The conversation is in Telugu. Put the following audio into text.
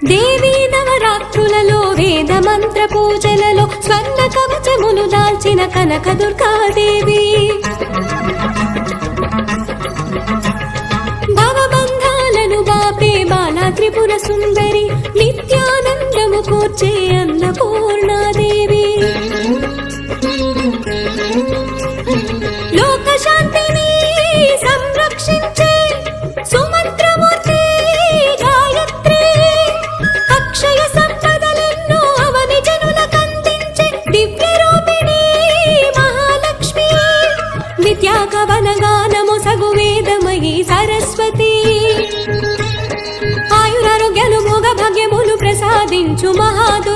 దేవీ నవరాత్రులలో వేద మంత్ర పూజలలో స్వర్ణ కవచములు దాల్చిన కనక దుర్గాదేవి భవబంధాలను బాపే బాలా త్రిపుర సుందరి నిత్యానందము కూర్చే అన్నపూర్ణాదేవి లోక శాంతిని సంరక్షించే సుమంత్రమూర్తి గాయత్రి అక్షయ సంపదలెన్నో అవని జనులకందించే దివ్య రూపిణి మహాలక్ష్మి విద్యాకవన గానము సగు వేదమయీ సరస్వతి ఆయురారోగ్యాలు భోగ భాగ్యములు ప్రసాదించు మహాదు